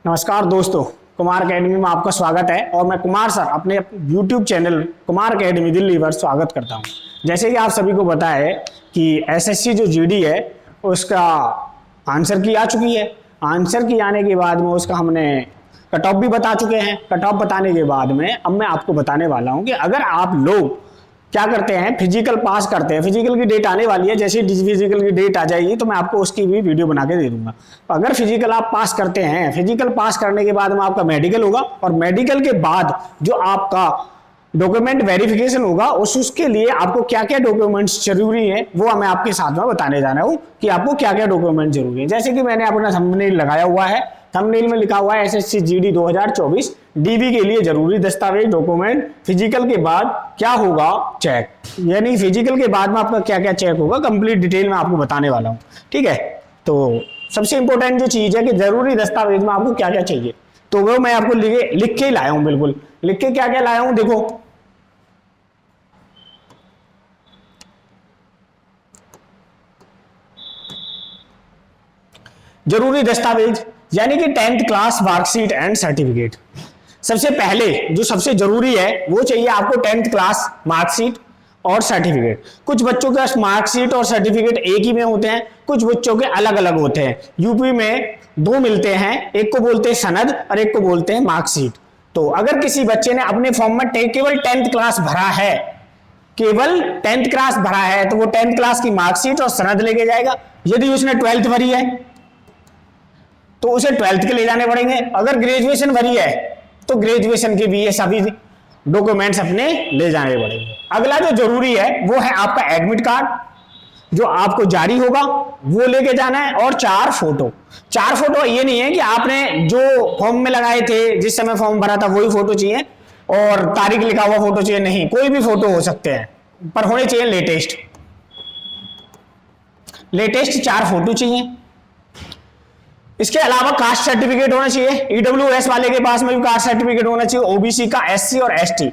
नमस्कार दोस्तों, कुमार एकेडमी में आपका स्वागत है और मैं कुमार सर अपने YouTube channel Kumar academy Delhi पर स्वागत करता हूं। जैसे कि आप सभी को पता है कि एसएससी जो जीडी है उसका आंसर की आ चुकी है। आंसर की आने के बाद में उसका हमने कट ऑफ भी बता चुके हैं। कट ऑफ बताने के बाद में अब मैं आपको बताने वाला हूं कि अगर आप लोग क्या करते हैं, फिजिकल पास करते हैं, फिजिकल की डेट आने वाली है, जैसे फिजिकल की डेट आ जाएगी तो मैं आपको उसकी भी वीडियो बना के दे दूंगा। अगर फिजिकल आप पास करते हैं, फिजिकल पास करने के बाद में आपका मेडिकल होगा और मेडिकल के बाद जो आपका डॉक्यूमेंट वेरिफिकेशन होगा उसके लिए आपको क्या क्या डॉक्यूमेंट्स जरूरी है वो मैं आपके साथ में बताने जा रहा हूँ कि आपको क्या क्या डॉक्यूमेंट जरूरी है। जैसे कि मैंने अपना थंबनेल लगाया हुआ है, थंबनेल में लिखा हुआ है एसएससी जीडी 2024 डीवी के लिए जरूरी दस्तावेज डॉक्यूमेंट, फिजिकल के बाद क्या होगा चेक, यानी फिजिकल के बाद में आपका क्या क्या चेक होगा कंप्लीट डिटेल में आपको बताने वाला हूँ। ठीक है, तो सबसे इंपॉर्टेंट जो चीज है कि जरूरी दस्तावेज में आपको क्या क्या चाहिए तो वो मैं आपको लिख के ही लाया हूं। बिल्कुल लिख के क्या क्या लाया हूं, देखो जरूरी दस्तावेज यानी कि 10th class marksheet and certificate. सबसे पहले जो सबसे जरूरी है वो चाहिए आपको 10th क्लास मार्कशीट और सर्टिफिकेट। कुछ बच्चों के पास मार्कशीट और सर्टिफिकेट एक ही में होते हैं, कुछ बच्चों के अलग अलग होते हैं। यूपी में दो मिलते हैं, एक को बोलते हैं सनद और एक को बोलते हैं मार्कशीट। तो अगर किसी बच्चे ने अपने फॉर्म में केवल 10th क्लास भरा है, केवल 10th क्लास भरा है तो वो 10th क्लास की मार्कशीट और सनद लेके जाएगा। यदि उसने 12th भरी है तो उसे 12th के ले जाने पड़ेंगे। अगर ग्रेजुएशन भरी है तो ग्रेजुएशन के भी ये सभी डॉक्यूमेंट्स अपने ले जाने पड़ेंगे। अगला जो जरूरी है वो है आपका एडमिट कार्ड जो आपको जारी होगा वो लेके जाना है, और 4 फोटो। 4 फोटो ये नहीं है कि आपने जो फॉर्म में लगाए थे जिस समय फॉर्म भरा था वही फोटो चाहिए और तारीख लिखा हुआ फोटो चाहिए, नहीं, कोई भी फोटो हो सकते हैं पर होने चाहिए लेटेस्ट 4 फोटो चाहिए। इसके अलावा कास्ट सर्टिफिकेट होना चाहिए, ईडब्ल्यूएस वाले के पास में भी कास्ट सर्टिफिकेट होना चाहिए, ओबीसी का, एससी और एसटी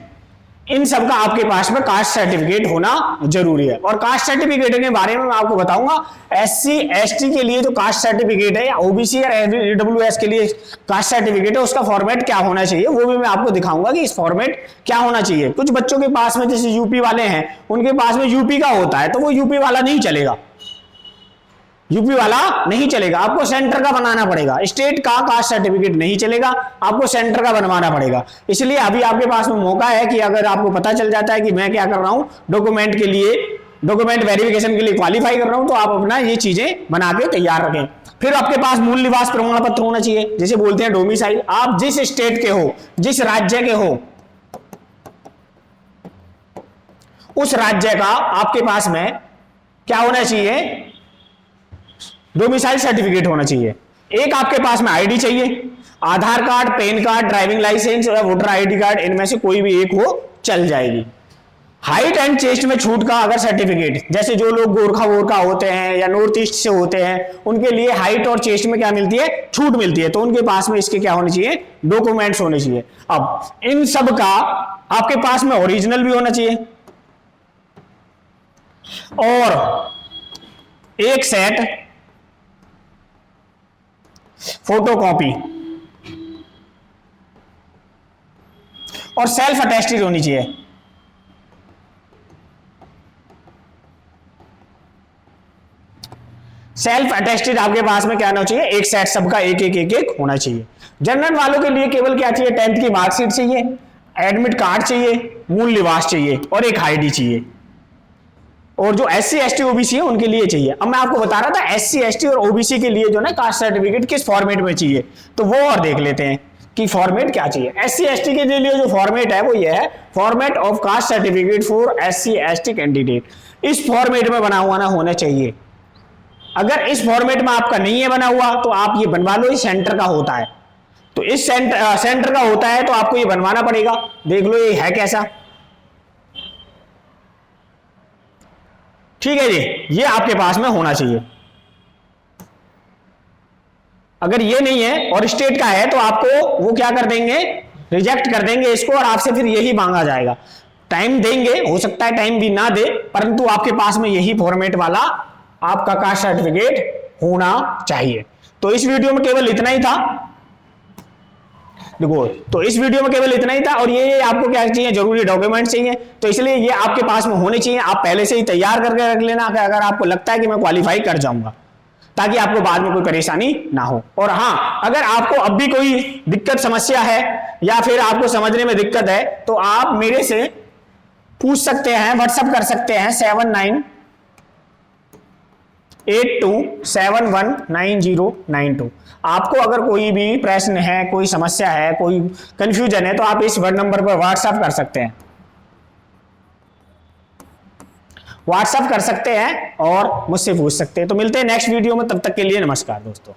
इन सब का आपके पास में कास्ट सर्टिफिकेट होना जरूरी है। और कास्ट सर्टिफिकेट के बारे में मैं आपको बताऊंगा, एससी एसटी के लिए जो कास्ट सर्टिफिकेट है या ओबीसी और ईडब्ल्यूएस के लिए कास्ट सर्टिफिकेट है उसका फॉर्मेट क्या होना चाहिए वो भी मैं आपको दिखाऊंगा कि इस फॉर्मेट क्या होना चाहिए। कुछ बच्चों के पास में जैसे यूपी वाले हैं उनके पास में यूपी का होता है तो वो यूपी वाला नहीं चलेगा, यूपी वाला नहीं चलेगा, आपको सेंटर का बनाना पड़ेगा। स्टेट का कास्ट सर्टिफिकेट नहीं चलेगा, आपको सेंटर का बनवाना पड़ेगा। इसलिए अभी आपके पास में मौका है कि अगर आपको पता चल जाता है कि मैं क्या कर रहा हूं, डॉक्यूमेंट के लिए, डॉक्यूमेंट वेरिफिकेशन के लिए क्वालिफाई कर रहा हूं, तो आप अपना ये चीजें बना के तैयार रखें। फिर आपके पास मूल निवास प्रमाण पत्र होना चाहिए, जिसे बोलते हैं डोमिसाइल। आप जिस स्टेट के हो, जिस राज्य के हो, उस राज्य का आपके पास में क्या होना चाहिए, डोमिसाइल सर्टिफिकेट होना चाहिए। एक आपके पास में आईडी चाहिए, Aadhaar card, PAN card, driving licence और वोटर आईडी कार्ड, इनमें से कोई भी एक हो चल जाएगी। हाइट एंड चेस्ट में छूट का अगर सर्टिफिकेट, जैसे जो लोग गोरखा वोरखा होते हैं या नॉर्थ ईस्ट से होते हैं उनके लिए हाइट और चेस्ट में क्या मिलती है, छूट मिलती है, तो उनके पास में इसके क्या होने चाहिए, डॉक्यूमेंट्स होने चाहिए। अब इन सब का आपके पास में ओरिजिनल भी होना चाहिए और एक सेट फोटो कॉपी और सेल्फ अटेस्टेड होनी चाहिए। सेल्फ अटेस्टेड आपके पास में क्या होना चाहिए, एक सेट सबका एक होना चाहिए। जनरल वालों के लिए केवल क्या चाहिए, 10th की मार्कशीट चाहिए, एडमिट कार्ड चाहिए, मूल निवास चाहिए और एक आईडी चाहिए। और जो एससी एसटी ओबीसी है उनके लिए चाहिए। अब मैं आपको बता रहा था एससी एसटी और ओबीसी के लिए जो ना कास्ट सर्टिफिकेट किस फॉर्मेट में चाहिए, तो वो और देख लेते हैं कि फॉर्मेट क्या चाहिए। एससी एसटी के लिए जो फॉर्मेट है वो ये है, format of caste certificate for SC ST candidate. इस फॉर्मेट में बना हुआ ना होना चाहिए। अगर इस फॉर्मेट में आपका नहीं है बना हुआ तो आप ये बनवा लो, ये सेंटर का होता है। तो इस सेंटर का होता है तो आपको ये बनवाना पड़ेगा। देख लो ये है कैसा, ठीक है जी, ये आपके पास में होना चाहिए। अगर ये नहीं है और स्टेट का है तो आपको वो क्या कर देंगे, रिजेक्ट कर देंगे इसको और आपसे फिर यही मांगा जाएगा। टाइम देंगे, हो सकता है टाइम भी ना दे, परंतु आपके पास में यही फॉर्मेट वाला आपका कास्ट सर्टिफिकेट होना चाहिए। तो इस वीडियो में केवल इतना ही था। देखो, तो इस वीडियो में केवल इतना ही था। और ये आपको क्या चाहिए, जरूरी डॉक्यूमेंट चाहिए, तो इसलिए ये आपके पास में होने चाहिए। आप पहले से ही तैयार करके रख लेना कि अगर आपको लगता है कि मैं क्वालिफाई कर जाऊंगा, ताकि आपको बाद में कोई परेशानी ना हो। और हाँ, अगर आपको अब भी कोई दिक्कत समस्या है या फिर आपको समझने में दिक्कत है, तो आप मेरे से पूछ सकते हैं, व्हाट्सएप कर सकते हैं 7982719092। आपको अगर कोई भी प्रश्न है, कोई समस्या है, कोई कंफ्यूजन है, तो आप इस नंबर पर व्हाट्सएप कर सकते हैं, व्हाट्सएप कर सकते हैं और मुझसे पूछ सकते हैं। तो मिलते हैं नेक्स्ट वीडियो में, तब तक के लिए नमस्कार दोस्तों।